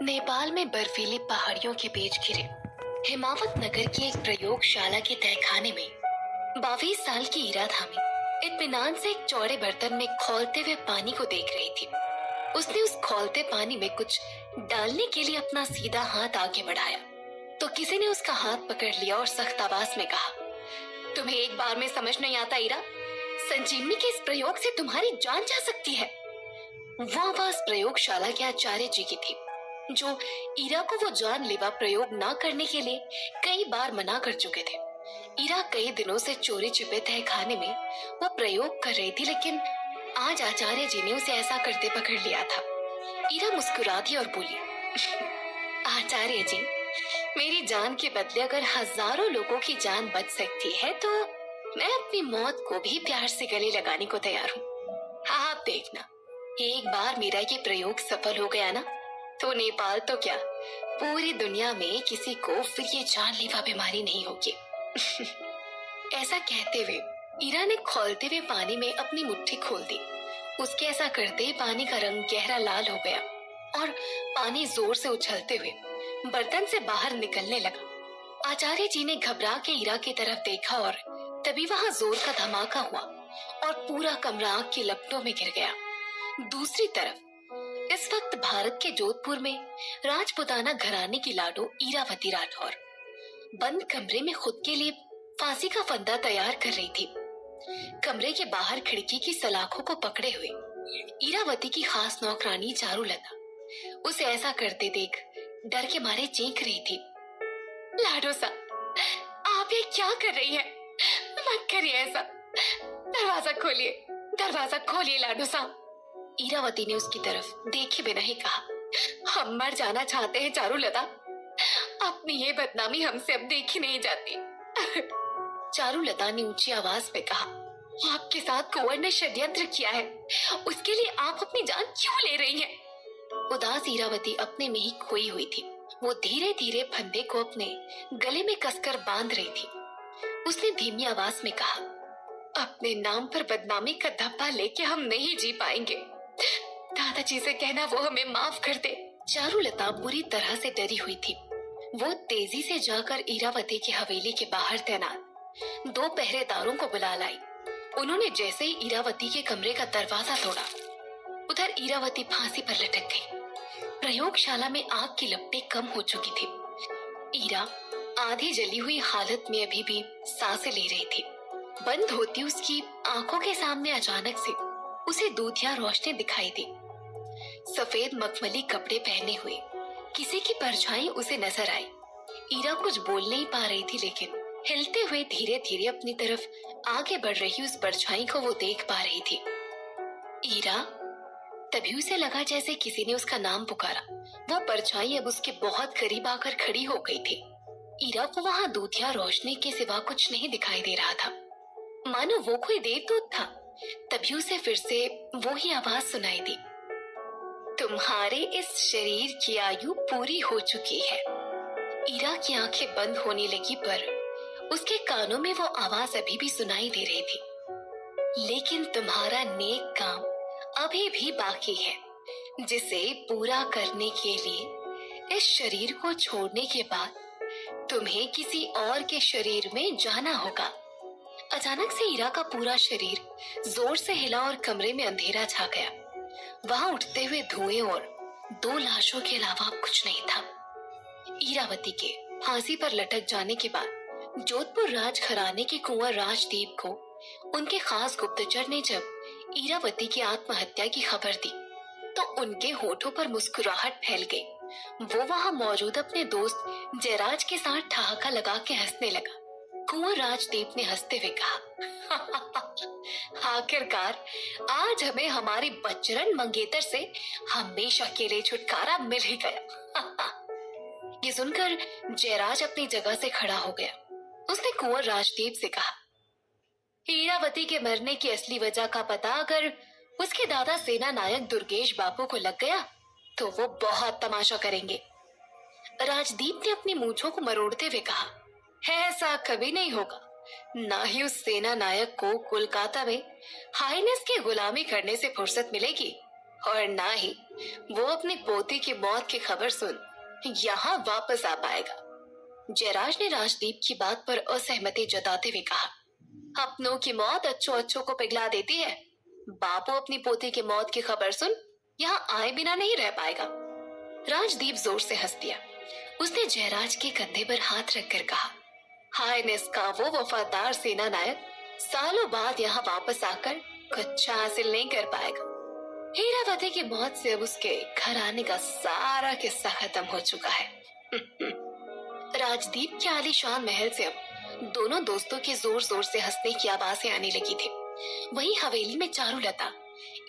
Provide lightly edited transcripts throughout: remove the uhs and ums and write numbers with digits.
नेपाल में बर्फीली पहाड़ियों के बीच घिरे हिमावत नगर की एक प्रयोगशाला के तहखाने में 22 साल की ईरा धामी इत्मीनान से एक चौड़े बर्तन में खौलते हुए पानी को देख रही थी। उसने उस खौलते पानी में कुछ डालने के लिए अपना सीधा हाथ आगे बढ़ाया तो किसी ने उसका हाथ पकड़ लिया और सख्त आवाज में कहा, तुम्हें एक बार में समझ नहीं आता ईरा, संजीवनी के इस प्रयोग से तुम्हारी जान जा सकती है। वो आवाज प्रयोगशाला के आचार्य जी की थी, जो ईरा को वो जानलेवा प्रयोग ना करने के लिए कई बार मना कर चुके थे। ईरा कई दिनों से चोरी छिपे तहखाने में वो प्रयोग कर रही थी, लेकिन आज आचार्य जी ने उसे ऐसा करते पकड़ लिया था। ईरा मुस्कुरा दी और बोली, आचार्य जी, मेरी जान के बदले अगर हजारों लोगों की जान बच सकती है तो मैं अपनी मौत को भी प्यार से गले लगाने को तैयार हूँ। हाँ, आप देखना, एक बार मेरा ये प्रयोग सफल हो गया ना तो नेपाल तो क्या, पूरी दुनिया में किसी को फिर ये जानलेवा बीमारी नहीं होगी। ऐसा कहते हुए ईरा ने खौलते हुए पानी में अपनी मुट्ठी खोल दी। उसके ऐसा करते ही पानी का रंग गहरा लाल हो गया और पानी जोर से उछलते हुए बर्तन से बाहर निकलने लगा। आचार्य जी ने घबरा के ईरा की तरफ देखा और तभी वहां जोर का धमाका हुआ और पूरा कमरा आग की लपटों में गिर गया। दूसरी तरफ इस वक्त भारत के जोधपुर में राजपुताना घराने की लाडो ईरावती राठौर बंद कमरे में खुद के लिए फांसी का फंदा तैयार कर रही थी। कमरे के बाहर खिड़की की सलाखों को पकड़े हुए ईरावती की खास नौकरानी चारुलता उसे ऐसा करते देख डर के मारे चीख रही थी। लाडो सा, आप ये क्या कर रही हैं? मत करिए ऐसा, दरवाजा खोलिए लाडो सा। ईरावती ने उसकी तरफ देखे बिना ही कहा, हम मर जाना चाहते हैं चारुलता, अपनी ये बदनामी हमसे अब देखी नहीं जाती। चारुलता ने ऊंची आवाज में कहा, आपके साथ कुंवर ने षड्यंत्र किया है, उसके लिए आप अपनी जान क्यों ले रही हैं? उदास ईरावती अपने में ही खोई हुई थी। वो धीरे धीरे फंदे को अपने गले में कसकर बांध रही थी। उसने धीमी आवाज में कहा, अपने नाम पर बदनामी का धब्बा लेके हम नहीं जी पाएंगे। दादाजी से कहना वो हमें माफ कर दे। चारुलता बुरी तरह से डरी हुई थी। वो तेजी से जाकर ईरावती की हवेली के बाहर तैनात 2 पहरेदारों को बुला लाई। उन्होंने जैसे ही ईरावती के कमरे का दरवाजा तोड़ा, उधर ईरावती फांसी पर लटक गई। प्रयोगशाला में आग की लपटें कम हो चुकी थी। ईरा आधी जली हुई हालत में अभी भी सांसें ले रही थी। बंद होती उसकी आंखों के सामने अचानक से उसे दूधिया रोशनी दिखाई दी। सफेद मखमली कपड़े पहने हुए किसी की परछाई उसे नजर आई। ईरा कुछ बोल नहीं पा रही थी, लेकिन हिलते हुए धीरे धीरे अपनी तरफ आगे बढ़ रही उस परछाई को वो देख पा रही थी। ईरा, तभी उसे लगा जैसे किसी ने उसका नाम पुकारा। वो परछाई अब उसके बहुत करीब आकर खड़ी हो गई थी। ईरा को वहां दूधिया रोशनी के सिवा कुछ नहीं दिखाई दे रहा था, मानो वो कोई देवदूत था। तभी उसे फिर से वो ही आवाज सुनाई दी, तुम्हारे इस शरीर की आयु पूरी हो चुकी है। ईरा की आंखें बंद होने लगी, पर उसके कानों में वो आवाज अभी भी सुनाई दे रही थी, लेकिन तुम्हारा नेक काम अभी भी बाकी है, जिसे पूरा करने के लिए इस शरीर को छोड़ने के बाद तुम्हें किसी और के शरीर में जाना होगा। अचानक से ईरा का पूरा शरीर जोर से हिला और कमरे में अंधेरा छा गया। वहां उठते हुए धुएं और 2 लाशों के अलावा कुछ नहीं था। ईरावती के फांसी पर लटक जाने के बाद जोधपुर राज घराने के कुंवर राजदीप को उनके खास गुप्तचर ने जब ईरावती की आत्महत्या की खबर दी तो उनके होठों पर मुस्कुराहट फैल गई। वो वहां मौजूद अपने दोस्त जयराज के साथ ठहाका लगा के हंसने लगा। कुंवर राजदीप ने हंसते हुए कहा, आखिरकार आज हमें हमारी बच्चरन मंगेतर से हमेशा के लिए छुटकारा मिल ही गया। ये सुनकर जयराज अपनी जगह से खड़ा हो गया। उसने कुंवर राजदीप से कहा, ईरावती के मरने की असली वजह का पता अगर उसके दादा सेना नायक दुर्गेश बापू को लग गया तो वो बहुत तमाशा करेंगे। राजदीप ने अपनी मूंछों को मरोड़ते हुए कहा, ऐसा कभी नहीं होगा। ना ही उस सेना नायक को कोलकाता में हाईनेस की गुलामी करने से फुर्सत मिलेगी, और ना ही वो अपने पोते की मौत की खबर सुन यहाँ वापस आ पाएगा। जयराज ने राजदीप की बात पर असहमति जताते हुए कहा, अपनों की मौत अच्छों अच्छों को पिघला देती है। बापू अपनी पोती की मौत की खबर सुन यहाँ आए बिना नहीं रह पाएगा। राजदीप जोर से हंस दिया। उसने जयराज के कंधे पर हाथ रखकर कहा, हाइनेस का वो वफादार सेना नायक सालों बाद यहाँ वापस आकर कुछ हासिल नहीं कर पाएगा। हीरावती की मौत से अब उसके घर आने का सारा किस्सा खत्म हो चुका है। राजदीप के आलीशान महल से अब दोनों दोस्तों के जोर जोर से हंसने की आवाजें आने लगी थी। वहीं हवेली में चारुलता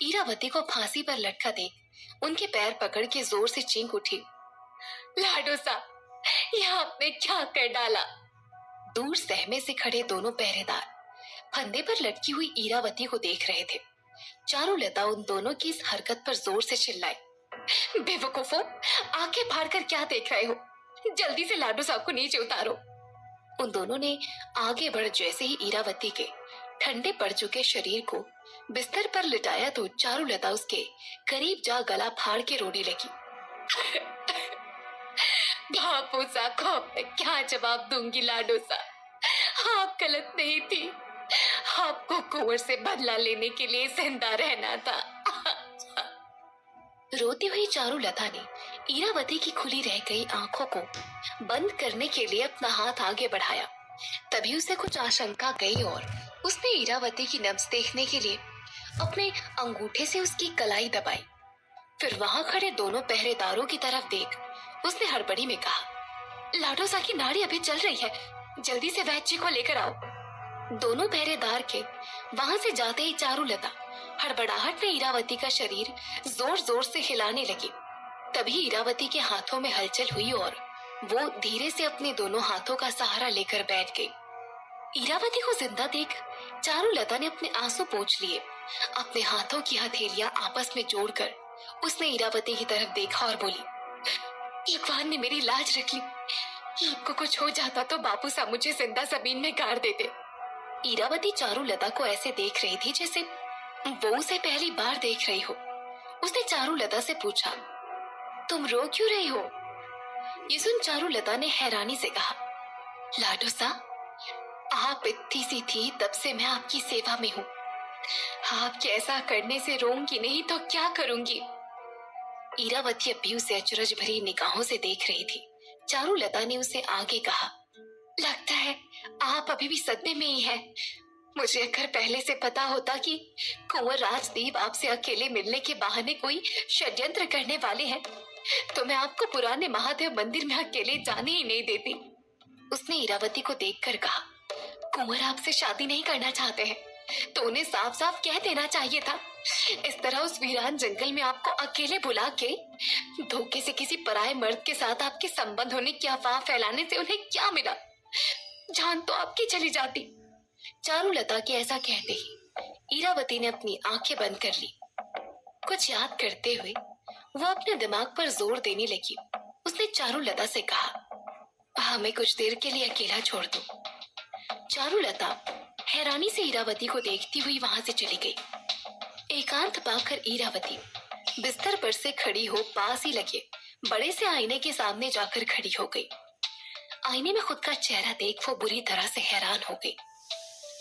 ईरावती को फांसी पर लटका देख उनके पैर पकड़ के जोर से चीख उठी, लाडोसा, यह आपने क्या कर डाला? दूर सहमे से खड़े दोनों पहरेदार फंदे पर लटकी हुई ईरावती को देख रहे थे। चारुलता उन दोनों की इस हरकत पर जोर से चिल्लाई, बेवकूफों, आंखें फाड़ कर क्या देख रहे हो? जल्दी से लाडो साहब को नीचे उतारो। उन दोनों ने आगे बढ़ जैसे ही ईरावती के ठंडे पड़ चुके शरीर को बिस्तर पर लिटाया तो चारुलता उसके करीब जा गला फाड़ के रोने लगी। बापू सा को मैं क्या जवाब दूंगी लाडो सा? आप गलत नहीं थी। आपको कुंवर से बदला लेने के लिए जिंदा रहना था। रोती हुई चारुलता ने ईरावती की खुली रह गई आंखों को बंद करने के लिए अपना हाथ आगे बढ़ाया। तभी उसे कुछ आशंका गई और उसने ईरावती की नब्ज देखने के लिए अपने अंगूठे से उसकी कलाई दबाई। फिर वहां खड़े दोनों पहरेदारों की तरफ देख उसने हड़बड़ी में कहा, लाडोसा की नाड़ी अभी चल रही है, जल्दी से वैद्य जी को लेकर आओ। दोनों पहरेदार के वहां से जाते ही चारुलता हड़बड़ाहट में ईरावती का शरीर जोर जोर से हिलाने लगी। तभी ईरावती के हाथों में हलचल हुई और वो धीरे से अपने दोनों हाथों का सहारा लेकर बैठ गई। ईरावती को जिंदा देख चारुलता ने अपने आंसू पोंछ लिए। अपने हाथों की हथेलियां आपस में जोड़कर उसने ईरावती की तरफ देखा और बोली, भगवान ने मेरी लाज रख ली। आपको कुछ हो जाता तो बापू साहब मुझे जिंदा जमीन में गाड़ देते। ईरावती चारुलता को ऐसे देख रही थी जैसे वो उसे पहली बार देख रही हो। उसने चारुलता से पूछा, तुम रो क्यों रही हो? ये सुन चारुलता ने हैरानी से कहा, लाडोसा, आप इतनी सी थी तब से मैं आपकी सेवा में हूँ। आपके ऐसा करने से रोऊंगी नहीं तो क्या करूंगी? ईरावती अब भी उसे अचरज भरी निगाहों से देख रही थी। चारुलता ने उसे आगे कहा, लगता है आप अभी भी सदमे में ही हैं। मुझे अगर पहले से पता होता कि कुंवर राजदीप आपसे अकेले मिलने के बहाने कोई षड्यंत्र करने वाले हैं तो मैं आपको पुराने महादेव मंदिर में अकेले जाने ही नहीं देती। उसने ईरावती को देखकर कहा, कुंवर आपसे शादी नहीं करना चाहते हैं तो उन्हें साफ साफ कह देना चाहिए था। इस तरह उस वीरान जंगल में आपको अकेले बुला के धोखे से किसी पराये मर्द के साथ आपके संबंध होने की अफवाह फैलाने से उन्हें क्या मिला? जान तो आपकी चली जाती। चारुलता के ऐसा कहते ही ईरावती ने अपनी आंखें बंद कर ली। कुछ याद करते हुए वो अपने दिमाग पर जोर देने लगी। उसने चारुलता से कहा, हमें कुछ देर के लिए अकेला छोड़ दो। चारुलता हैरानी से ईरावती को देखती हुई वहां से चली गई। एकांत पाकर ईरावती बिस्तर पर से खड़ी हो पास ही लगे बड़े से आईने के सामने जाकर खड़ी हो गई। आईने में खुद का चेहरा देख वो बुरी तरह से हैरान हो गई।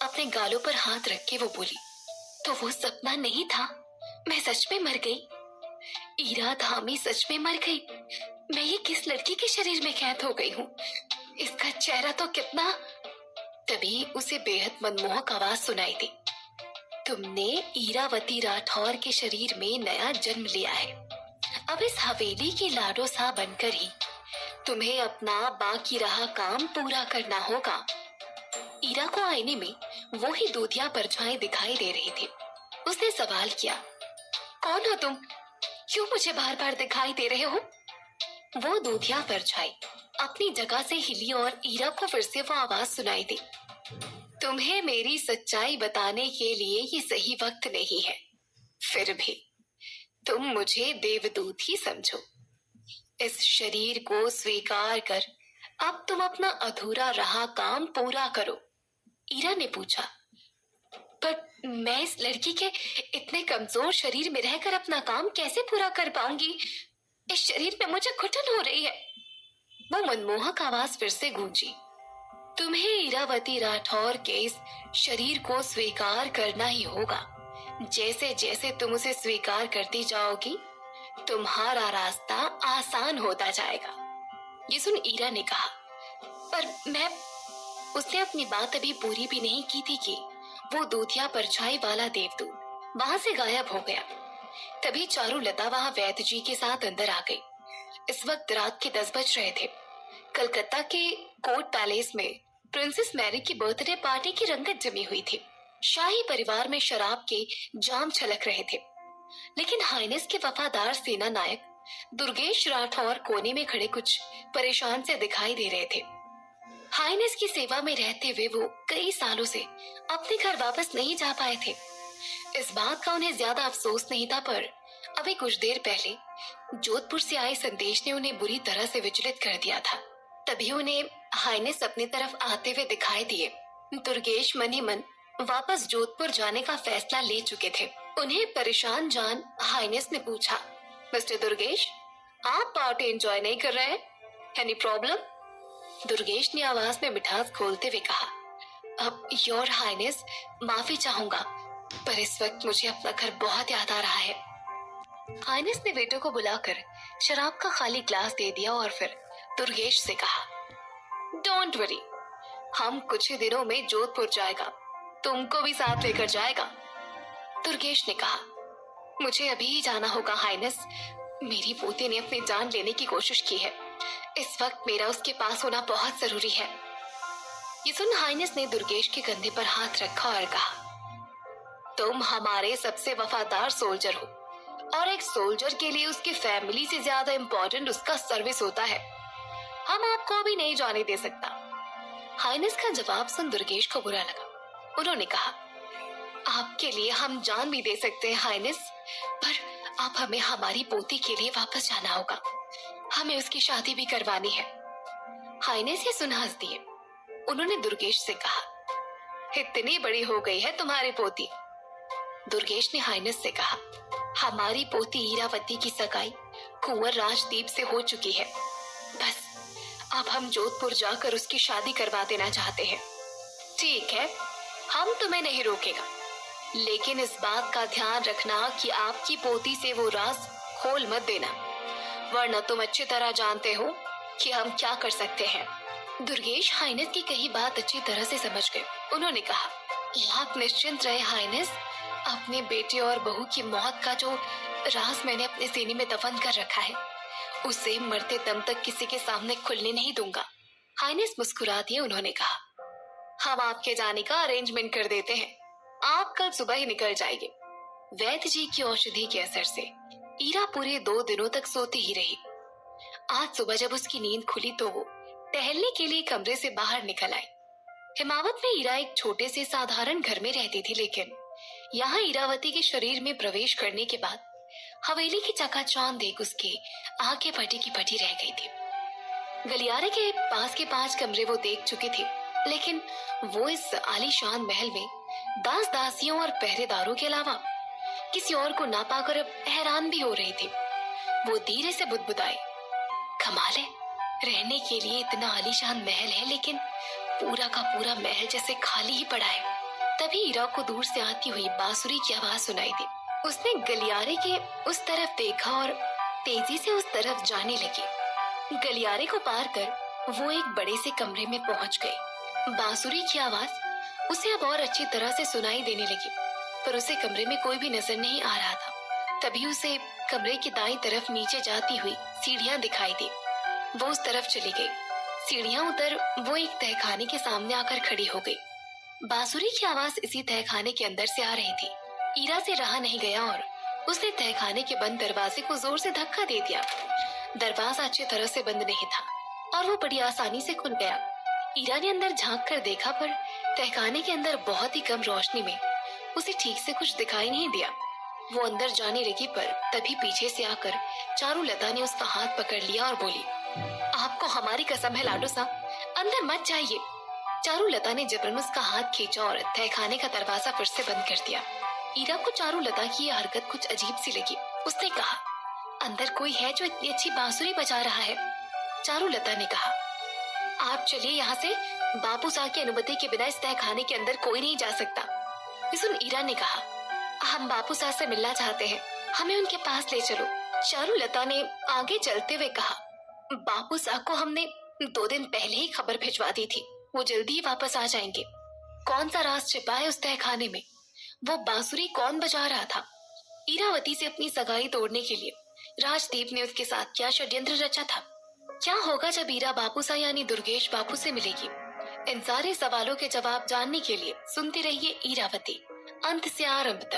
अपने गालों पर हाथ रख के वो बोली, तो वो सपना नहीं था, मैं सच में मर गई। ईरा धामी सच में मर गई। मैं ये किस लड़की के शरीर में कैद हो गई हूँ? इसका चेहरा तो कितना। तभी उसे बेहद मनमोहक आवाज सुनाई दी, तुमने ईरावती राठौर के शरीर में नया जन्म लिया है। अब इस हवेली की लाडो सा बनकर ही तुम्हें अपना बाकी रहा काम पूरा करना होगा। ईरा को आईने में वो ही दूधिया परछाई दिखाई दे रही थी। उसने सवाल किया, कौन हो तुम? क्यों मुझे बार बार दिखाई दे रहे हो? वो दूधिया परछाई अपनी जगह से हिली और ईरा को फिर से वो आवाज सुनाई दी, तुम्हें मेरी सच्चाई बताने के लिए ये सही वक्त नहीं है। फिर भी तुम मुझे देवदूत ही समझो। इस शरीर को स्वीकार कर अब तुम अपना अधूरा रहा काम पूरा करो। ईरा ने पूछा, पर मैं इस लड़की के इतने कमजोर शरीर में रहकर अपना काम कैसे पूरा कर पाऊंगी? इस शरीर में मुझे घुटन हो रही है। वो मनमोहक आवाज फिर से गूंजी। तुम्हें इरावती राठौर के इस शरीर को स्वीकार करना ही होगा। जैसे जैसे तुम उसे स्वीकार करती जाओगी, तुम्हारा रास्ता आसान होता जाएगा। ये सुन ईरा ने कहा, पर मैं। उसने अपनी बात अभी पूरी भी नहीं की थी कि वो दूधिया परछाई वाला देवदूत वहां से गायब हो गया। तभी चारुलता वहां वैद्य जी के साथ अंदर आ गई। इस वक्त रात के 10 बज रहे थे। कलकत्ता के कोर्ट पैलेस में प्रिंसेस मैरी की बर्थडे पार्टी की रंगत जमी हुई थी। शाही परिवार में शराब के जाम छलक रहे थे, लेकिन हाइनेस के वफादार सेना नायक दुर्गेश राठौर कोने में खड़े कुछ परेशान से दिखाई दे रहे थे। हाइनेस की सेवा में रहते हुए वो कई सालों से अपने घर वापस नहीं जा पाए थे। इस बात का उन्हें ज्यादा अफसोस नहीं था, पर अभी कुछ देर पहले जोधपुर से आए संदेश ने उन्हें बुरी तरह से विचलित कर दिया था। तभी उन्हें हाइनेस अपनी तरफ आते हुए दिखाई दिए। दुर्गेश मन ही मन वापस जोधपुर जाने का फैसला ले चुके थे। उन्हें परेशान जान हाइनेस ने पूछा, मिस्टर दुर्गेश, आप पार्टी एंजॉय नहीं कर रहे हैं? Any problem? दुर्गेश ने आवाज में मिठास खोलते हुए कहा, अब योर हाइनेस, माफी चाहूंगा, पर इस वक्त मुझे अपना घर बहुत याद आ रहा है। हाइनेस ने वेटर को बुलाकर शराब का खाली ग्लास दे दिया और फिर दुर्गेश से कहा, डोंट वरी, हम कुछ ही दिनों में जोधपुर जाएगा, तुमको भी साथ लेकर जाएगा। दुर्गेश ने कहा, मुझे अभी ही जाना होगा हाइनेस। मेरी पोती ने अपनी जान लेने की कोशिश की है। इस वक्त मेरा उसके पास होना बहुत जरूरी है। ये सुन हाइनेस ने दुर्गेश के कंधे पर हाथ रखा और कहा, तुम हमारे सबसे वफादार सोल्जर हो और एक सोल्जर के लिए उसकी फैमिली से ज्यादा इम्पोर्टेंट उसका सर्विस होता है। हम आपको अभी नहीं जाने दे सकता। हाइनेस का जवाब सुन दुर्गेश को बुरा लगा। उन्होंने कहा, आपके लिए हम जान भी दे सकते हैं हाइनेस, पर आप हमें हमारी पोती के लिए वापस जाना होगा। हमें उसकी शादी भी करवानी है। हाइनेस ये सुन हंस दिए। उन्होंने दुर्गेश से कहा, इतनी बड़ी हो गई है तुम्हारी पोती? दुर्गेश ने हाइनेस से कहा, हमारी पोती ईरावती की सगाई कुंवर राजदीप से हो चुकी है। बस अब हम जोधपुर जाकर उसकी शादी करवा देना चाहते हैं। ठीक है, हम तुम्हें नहीं रोकेगा, लेकिन इस बात का ध्यान रखना कि आपकी पोती से वो राज खोल मत देना, वरना तुम अच्छी तरह जानते हो कि हम क्या कर सकते हैं। दुर्गेश हाइनेस की कही बात अच्छी तरह से समझ गए। उन्होंने कहा, आप निश्चिंत रहे हाइनेस, अपने बेटे और बहू की मौत का जो राज मैंने अपने सीने में दफन कर रखा है, उसे मरते दम तक किसी के सामने खुलने नहीं दूंगा। हाइनेस मुस्कुरा दिए। उन्होंने कहा, हम आपके जाने का अरेंजमेंट कर देते हैं, आप कल सुबह ही निकल जाएंगे। वैद्य जी की औषधि के असर से ईरा पूरे 2 दिनों तक सोती ही रही। आज सुबह जब उसकी नींद खुली तो वो टहलने के लिए कमरे से बाहर निकल आई। हिमावत में ईरा एक छोटे से साधारण घर में रहती थी, लेकिन यहाँ ईरावती के शरीर में प्रवेश करने के बाद हवेली की चकाचौंध देख उसके आंखें फटी की फटी रह गई थी। गलियारे के पास के 5 कमरे वो देख चुकी थी, लेकिन वो इस आलीशान महल में दास दासियों और पहरेदारों के अलावा किसी और को ना पाकर अब हैरान भी हो रही थी। वो धीरे से बुदबुदाई, कमाल है, रहने के लिए इतना आलीशान महल है, लेकिन पूरा का पूरा महल जैसे खाली ही पड़ा है। तभी ईरा को दूर से आती हुई बांसुरी की आवाज सुनाई दी। उसने गलियारे के उस तरफ देखा और तेजी से उस तरफ जाने लगी। गलियारे को पार कर वो एक बड़े से कमरे में पहुंच गई। बांसुरी की आवाज उसे अब और अच्छी तरह से सुनाई देने लगी, पर उसे कमरे में कोई भी नजर नहीं आ रहा था। तभी उसे कमरे की दाईं तरफ नीचे जाती हुई सीढ़ियां दिखाई दी। वो उस तरफ चली गई। सीढ़ियां उतर वो एक तहखाने के सामने आकर खड़ी हो गई। बांसुरी की आवाज इसी तहखाने के अंदर से आ रही थी। ईरा से रहा नहीं गया और उसने तहखाने के बंद दरवाजे को जोर से धक्का दे दिया। दरवाजा अच्छी तरह से बंद नहीं था और वो बड़ी आसानी से खुल गया। ईरा ने अंदर झांक कर देखा, पर तहखाने के अंदर बहुत ही कम रोशनी में उसे ठीक से कुछ दिखाई नहीं दिया। वो अंदर जाने लगी, पर तभी पीछे से आकर चारुलता ने उसका हाथ पकड़ लिया और बोली, आपको हमारी कसम है लाडो साहब, अंदर मत जाइए। चारुलता ने जबरन उसका हाथ खींचा और तहखाने का दरवाजा फिर से बंद कर दिया। ईरा को चारुलता की यह हरकत कुछ अजीब सी लगी। उसने कहा, अंदर कोई है जो इतनी अच्छी बांसुरी बजा रहा है? चारुलता ने कहा, आप चलिए यहाँ से, बापू साहब की अनुमति के बिना इस तहखाने के अंदर कोई नहीं जा सकता। सुन, ईरा ने कहा, हम बापू साहब से मिलना चाहते हैं, हमें उनके पास ले चलो। चारुलता ने आगे चलते हुए कहा, बापू साहब को हमने 2 दिन पहले ही खबर भिजवा दी थी, वो जल्दी ही वापस आ जाएंगे। कौन सा राज छिपा है उस तहखाने में? वो बांसुरी कौन बजा रहा था? ईरावती से अपनी सगाई तोड़ने के लिए राजदीप ने उसके साथ क्या षड्यंत्र रचा था? क्या होगा जब ईरा बापू सा यानी दुर्गेश बापू से मिलेगी? इन सारे सवालों के जवाब जानने के लिए सुनते रहिए ईरावती, अंत से आरंभ तक।